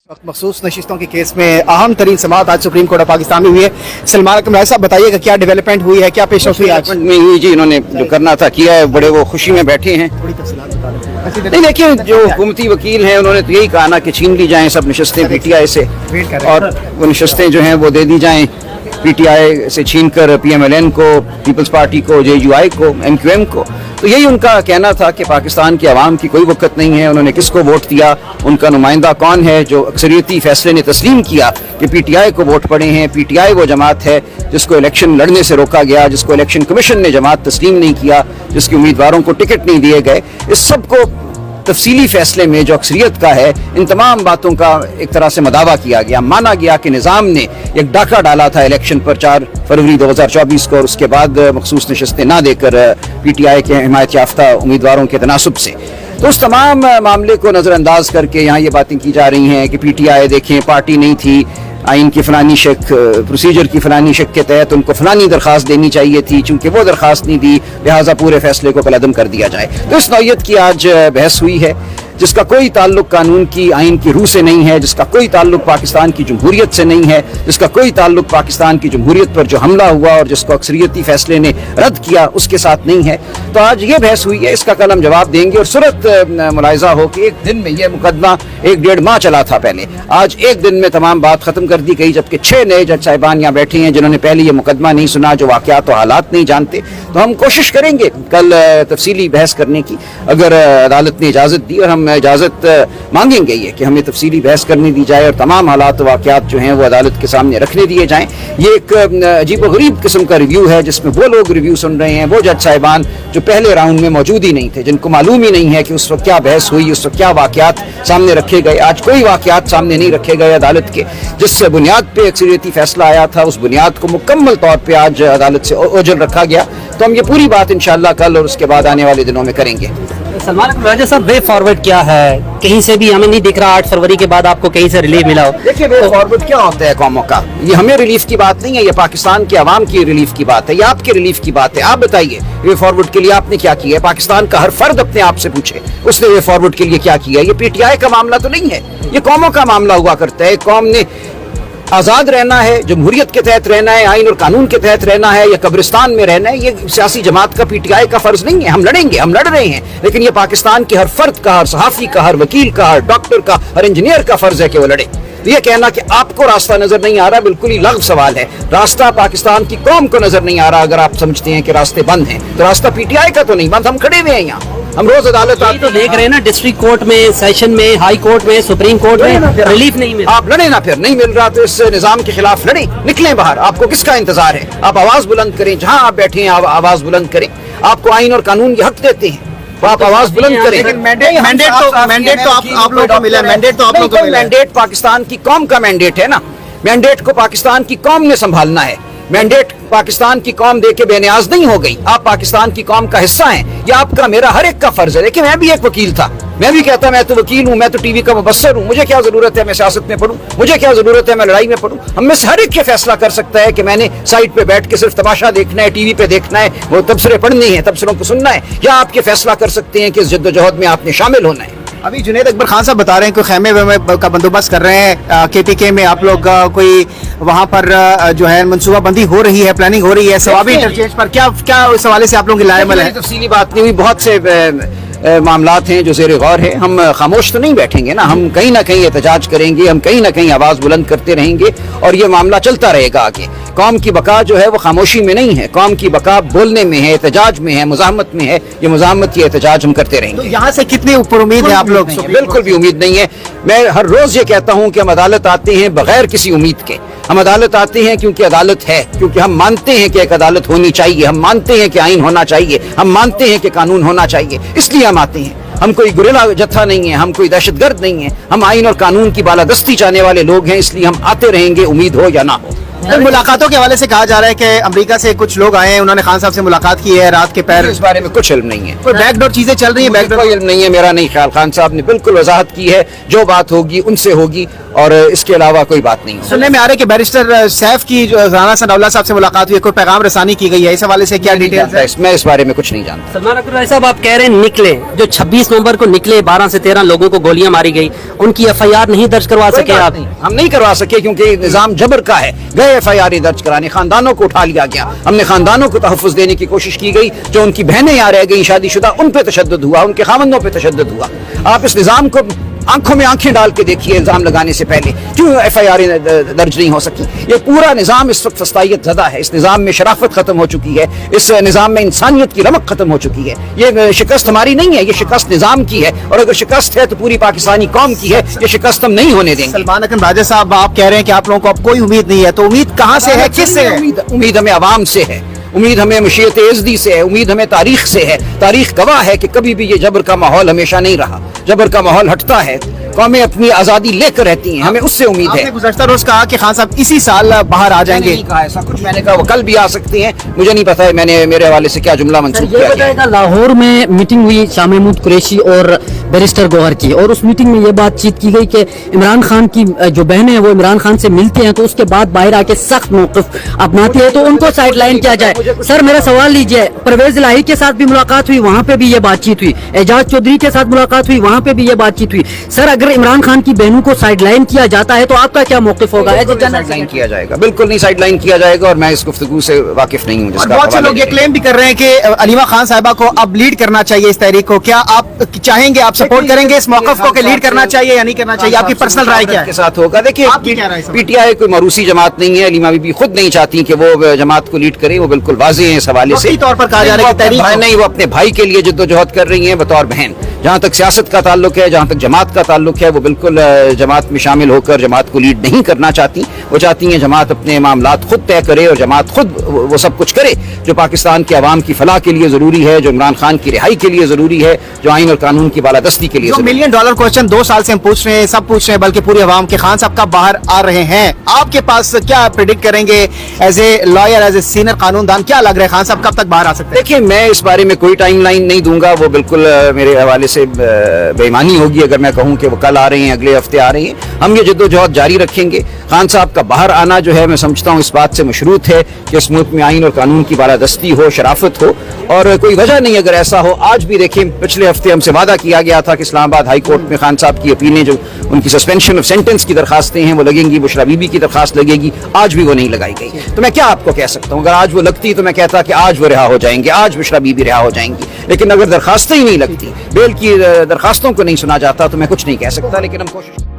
वक्त मखसूस नशिस्तों के केस में अहम तरीन समाअत आज सुप्रीम कोर्ट ऑफ पाकिस्तान में हुई है। सलमान अकमल साहब बताइएगा क्या डेवलपमेंट हुई है, क्या पेश हुई आज में हुई जी। इन्होंने जो करना था किया है, बड़े वो खुशी में बैठे हैं। नहीं देखिए, जो हुकूमती वकील हैं उन्होंने तो यही कहा ना कि छीन ली जाएं सब नशस्तें पीटीआई से, और वो नशस्तें जो हैं वो दे दी जाएं पीटीआई से छीन कर पीएमएलएन को, पीपल्स पार्टी को, जेयूआई को, एमक्यूएम को। तो यही उनका कहना था कि पाकिस्तान की आवाम की कोई वक़्त नहीं है। उन्होंने किसको वोट दिया, उनका नुमाइंदा कौन है जो अक्सरियती फैसले ने तस्लीम किया कि पीटीआई को वोट पड़े हैं। पीटीआई वो जमात है जिसको इलेक्शन लड़ने से रोका गया, जिसको इलेक्शन कमीशन ने जमात तस्लीम नहीं किया, जिसके उम्मीदवारों को टिकट नहीं दिए गए। इस सब को तफसीली फैसले में जो अक्सरियत का है, इन तमाम बातों का एक तरह से मदावा किया गया। माना गया कि निज़ाम ने एक डाका डाला था इलेक्शन पर 4 फरवरी 2024 को, और उसके बाद मखसूस नशस्तें ना देकर पीटीआई के हिमायत याफ्ता उम्मीदवारों के तनासुब से। तो उस तमाम मामले को नज़रअंदाज करके यहाँ ये बातें की जा रही हैं कि पीटीआई देखें पार्टी नहीं थी, आइन की फलानी शक, प्रोसीजर की फलानी शक के तहत उनको फलानी दरख्वास्त देनी चाहिए थी, चूंकि वो दरख्वास्त नहीं दी लिहाजा पूरे फैसले को कलअदम कर दिया जाए। तो इस नौयत की आज बहस हुई है जिसका कोई ताल्लुक कानून की, आइन की रूह से नहीं है, जिसका कोई ताल्लुक पाकिस्तान की जमहूरियत से नहीं है, जिसका कोई ताल्लुक पाकिस्तान की जमहूरियत पर जो हमला हुआ और जिसको अक्सरियती फैसले ने रद्द किया उसके साथ नहीं है। तो आज ये बहस हुई है, इसका कल हम जवाब देंगे। और सूरत मुलाहिजा हो कि एक दिन में यह मुकदमा 1-1.5 माह चला था पहले, आज एक दिन में तमाम बात खत्म कर दी गई, जबकि 6 नए जज साहिबान यहाँ बैठे हैं जिन्होंने पहले ये मुकदमा नहीं सुना, जो वाक़यात और हालात नहीं जानते। तो हम कोशिश करेंगे कल तफसीली बहस करने की, अगर अदालत ने इजाज़त दी, और हम इजाज़त मांगेंगे ये कि हमें तफसीली बहस करने दी जाए और तमाम हालात वाक़यात जो हैं वो अदालत के सामने रखने दिए जाएँ। ये एक अजीब व गरीब किस्म का रिव्यू है जिसमें वो लोग रिव्यू सुन रहे हैं, वो जज साहिबान जो पहले राउंड में मौजूद ही नहीं थे, जिनको मालूम ही नहीं है कि उस वक्त क्या बहस हुई, उस वक्त क्या वाक़यात सामने रखे गए। आज कोई वाक़यात सामने नहीं रखे गए अदालत के, जिस बुनियाद पे अक्सरियती फैसला आया था उस बुनियाद को मुकम्मल तौर पे आज अदालत से ओझल रखा गया। तो हम ये पूरी बात इंशाअल्लाह कल और उसके बाद आने वाले दिनों में करेंगे। सलमान अकमल साहब, वे फॉरवर्ड क्या है? कहीं से भी हमें नहीं दिख रहा 8 फरवरी के बाद आपको कहीं से रिलीफ मिला हो। देखिए, वे फॉरवर्ड क्या होता है कौमों का? ये हमें रिलीफ की बात नहीं है, ये पाकिस्तान की आवाम की रिलीफ की बात है, ये आपके रिलीफ की बात है। आप बताइए वे फॉरवर्ड के लिए आपने क्या किया है? पाकिस्तान का हर फर्द अपने आप से पूछे उसने वे फॉरवर्ड के लिए क्या किया। ये पीटीआई का मामला तो नहीं है, ये कौमों का मामला हुआ करता है। कौम ने आज़ाद रहना है, जमहूरियत के तहत रहना है, आइन और कानून के तहत रहना है, या कब्रिस्तान में रहना है, ये सियासी जमात का पीटीआई का फर्ज नहीं है। हम लड़ेंगे, हम लड़ रहे हैं, लेकिन ये पाकिस्तान के हर फर्द का, हर सहाफ़ी का, हर वकील का, हर डॉक्टर का, हर इंजीनियर का फर्ज है कि वो लड़े। ये कहना कि आपको रास्ता नजर नहीं आ रहा बिल्कुल ही लग़्व सवाल है। रास्ता पाकिस्तान की कौम को नजर नहीं आ रहा। अगर आप समझते हैं कि रास्ते बंद हैं तो रास्ता पीटीआई का तो नहीं बंद, हम खड़े हुए हैं यहाँ, हम रोज अदालत आप तो देख रहे हैं ना, डिस्ट्रिक्ट कोर्ट में, सेशन में, हाई कोर्ट में, सुप्रीम कोर्ट में रिलीफ नहीं मिल रहा। आप लड़े ना, फिर नहीं मिल रहा तो इस निजाम के खिलाफ लड़े, निकलें बाहर। आपको किसका इंतजार है? आप आवाज बुलंद करें, जहां आप बैठे हैं आवाज बुलंद करें। आपको आइन और कानून ये हक देते हैं, तो आप आवाज बुलंद करें। मैंडेट तो आप लोगों को मिला, मैंडेट तो आप लोगों को मिला। मैंडेट पाकिस्तान की कौम का मैंडेट है ना, मैंडेट को पाकिस्तान की कौम ने संभालना है। मैंडेट पाकिस्तान की कौम दे के बेनियाज नहीं हो गई, आप पाकिस्तान की कौम का हिस्सा हैं। ये आपका मेरा हर एक का फर्ज है। देखिए, मैं भी एक वकील था, मैं भी कहता मैं तो वकील हूँ, मैं तो टीवी का मुबस्सर हूँ, मुझे क्या जरूरत है मैं सियासत में पढ़ूँ, मुझे क्या जरूरत है मैं लड़ाई में पढ़ूँ। हम में से हर एक ये फैसला कर सकता है कि मैंने साइड पे बैठ के सिर्फ तमाशा देखना है, टीवी पे देखना है, वो तबसरे पढ़ने हैं, तबसरों को सुनना है, या आप ये फैसला कर सकते हैं कि इस जद्दोजहद में आपने शामिल होना है। अभी जुनैद अकबर खान साहब बता रहे हैं कि खैमे का बंदोबस्त कर रहे हैं केपीके में, आप लोग कोई वहां पर जो है मनसूबाबंदी हो रही है, प्लानिंग हो रही है सवाबी इंटरचेंज पर, क्या इस हवाले से आप लोगों की लायमल है? तफसीली बात नहीं हुई, बहुत से मामलात हैं जो ज़ेर गौर है। हम खामोश तो नहीं बैठेंगे ना, हम कहीं ना कहीं एहतजाज करेंगे, हम कहीं ना कहीं आवाज़ बुलंद करते रहेंगे, और ये मामला चलता रहेगा आगे। कौम की बका जो है वो खामोशी में नहीं है, कौम की बका बोलने में है, एहतजाज में है, मुज़ाहमत में है। ये मुज़ाहमत की एहतजाज हम करते रहेंगे। तो यहाँ से कितनी ऊपर उम्मीद है आप लोग? बिल्कुल भी उम्मीद नहीं है। मैं हर रोज ये कहता हूँ कि हम अदालत आते हैं बगैर किसी उम्मीद के। हम अदालत आते हैं क्योंकि अदालत है, क्योंकि हम मानते हैं कि एक अदालत होनी चाहिए, हम मानते हैं कि आइन होना चाहिए, हम मानते हैं कि कानून होना चाहिए, इसलिए हम आते हैं। हम कोई गुरिल्ला जत्था नहीं है, हम कोई दहशतगर्द नहीं है, हम आइन और कानून की बालादस्ती चाहने वाले लोग हैं, इसलिए हम आते रहेंगे, उम्मीद हो या ना हो। मुलाकातों के हवाले से कहा जा रहा है कि अमेरिका से कुछ लोग आए हैं, उन्होंने खान साहब से मुलाकात की है रात के पैर। इस बारे में कुछ इल्म नहीं है, कोई बैकडोर चीजें चल रही है? कोई इल्म नहीं है, मेरा नहीं ख्याल। खान साहब ने बिल्कुल वजाहत की है, जो बात होगी उनसे होगी। اور اس کے علاوہ کوئی بات نہیں. सुनने में आ रहा है कि बैरिस्टर सैफ की जो राणा सनाउल्लाह साहब से मुलाकात हुई है, कोई पैगाम रसानी की गई है, इस हवाले से क्या डिटेल्स है? मैं इस बारे में कुछ नहीं जानता. सलमान अकबर भाई साहब, आप कह रहे हैं निकले, जो 26 नवंबर को निकले, 12 से 13 लोगों को गोलियां मारी गई, उनकी FIR नहीं दर्ज करवा सके आप? हम नहीं करवा सके क्योंकि निजाम जबर का है. गए FIR दर्ज कराने, खानदानों को उठा लिया गया, हमने खानदानों को तहफ़्फ़ुज़ देने की कोशिश की गई. जो उनकी बहनें यहाँ रह गई शादीशुदा, उन पे तशद्दुद हुआ, उनके खामंदों पे तशद्दुद हुआ. आप इस निजाम को आंखों में आंखें डाल के देखिए, इल्जाम लगाने से पहले क्यों FIR दर्ज नहीं हो सकी. ये पूरा निजाम इस वक्त फस्तायत ज़दा है. इस निजाम में शराफत खत्म हो चुकी है, इस निजाम में इंसानियत की रमक खत्म हो चुकी है. ये शिकस्त हमारी नहीं है, ये शिकस्त निजाम की है, और अगर शिकस्त है तो पूरी पाकिस्तानी कौम की है. ये शिकस्त हम नहीं होने देंगे. सलमान अकबर राजा साहब, आप कह रहे हैं कि आप लोगों को अब कोई उम्मीद नहीं है, तो उम्मीद कहाँ से है, किस से है? उम्मीद हमें अवाम से है, उम्मीद हमें मशीयत एज़दी से है, उम्मीद हमें तारीख से है. तारीख गवाह है कि कभी भी ये जबर का माहौल हमेशा नहीं रहा. जबर का माहौल हटता है, कौमें अपनी आज़ादी लेकर रहती हैं, हमें उससे उम्मीद है. आपने गुज़श्ता रोज कहा कि खान साहब इसी साल बाहर आ जाएंगे. नहीं कहा ऐसा कुछ, मैंने कहा वो कल भी आ सकते हैं. मुझे नहीं पता है मैंने मेरे हवाले से क्या जुमला मंसूब ये किया गया. बताएगा, लाहौर में मीटिंग हुई शाह महमूद कुरैशी और बैरिस्टर गौहर की, और उस मीटिंग में ये बातचीत की गई कि इमरान खान की जो बहनें हैं वो इमरान खान से मिलते हैं, तो उसके बाद बाहर आके सख्त मौक़िफ़ अपनाती है, तो उनको साइड लाइन किया जाए. सर मेरा सवाल लीजिए, परवेज इलाही के साथ भी मुलाकात हुई, वहाँ पे भी ये बातचीत हुई, एजाज चौधरी के साथ मुलाकात हुई, वहाँ पे भी ये बातचीत हुई. सर अगर इमरान खान की बहनों को साइड लाइन किया जाता है तो आपका क्या मौक़िफ़ होगा? साइड लाइन किया जाएगा, बिल्कुल नहीं साइड लाइन किया जाएगा, और मैं इस गुफ्तगू से वाकिफ नहीं हूँ. और बहुत से लोग ये क्लेम भी कर रहे हैं कि अलीमा खान साहिबा को अब लीड करना चाहिए इस तहरीक को. क्या आप चाहेंगे, आप सपोर्ट करेंगे इस मौक़िफ़ को कि लीड करना चाहिए या नहीं करना चाहिए? आपकी पर्सनल राय क्या है? के साथ होगा. देखिए, आपकी क्या राय है? PTI कोई मरूसी जमात नहीं है. अलीमा बीबी खुद नहीं चाहती कि वो जमात को लीड करे, वो बिल्कुल वाज़ेह है इस हवाले से. तौर पर कहा जा रहा है कि तहरीक नहीं, वो अपने भाई के लिए जद्दोजहद कर रही हैं बतौर बहन. जहाँ तक सियासत का ताल्लुक है, जहाँ तक जमात का ताल्लुक है, वो बिल्कुल जमात में शामिल होकर जमात को लीड नहीं करना चाहती. वो चाहती हैं जमात अपने मामलात खुद तय करे और जमात खुद वो सब कुछ करे जो पाकिस्तान के अवाम की फलाह के लिए ज़रूरी है, जो इमरान खान की रिहाई के लिए ज़रूरी है, जो आइन और कानून की बालादस्ती के लिए. $1 मिलियन क्वेश्चन 2 साल से हम पूछ रहे हैं, सब पूछ रहे हैं, बल्कि पूरी अवाम के खान साहब कब बाहर आ रहे हैं? आपके पास क्या प्रेडिक्ट करेंगे as a lawyer, as a senior कानूनदान, क्या लग रहा है खान साहब कब तक बाहर आ सकते हैं? देखिए, मैं इस बारे में कोई टाइम लाइन नहीं दूंगा. वो बिल्कुल मेरे हवाले से बेईमानी होगी अगर मैं कहूँ कि वो कल आ रहे हैं, अगले हफ्ते आ रहे हैं. हम ये जद्दोजहद जारी रखेंगे. खान साहब का बाहर आना जो है, मैं समझता हूँ इस बात से मशरूत है कि इस मुल्क में आइन और कानून की बालादस्ती हो, शराफत हो, और कोई वजह नहीं अगर ऐसा हो. आज भी देखिए, पिछले हफ्ते हमसे वादा किया गया था कि इस्लामाबाद हाई कोर्ट में खान साहब की अपीलें, जो उनकी सस्पेंशन ऑफ सेंटेंस की दरखास्तें हैं, वो लगेंगी. बुशरा बीबी की दरखास्त लगेगी. आज भी वो नहीं लगाई गई. तो मैं क्या आपको कह सकता हूँ? अगर आज वो लगती तो मैं कहता कि आज वो रिहा हो जाएंगे, आज बुशरा बीबी रिहा हो जाएंगी. लेकिन अगर दरखास्तें ही नहीं लगती, बेल की दरखास्तों को नहीं सुना जाता, तो मैं कुछ नहीं कह सकता. लेकिन हम कोशिश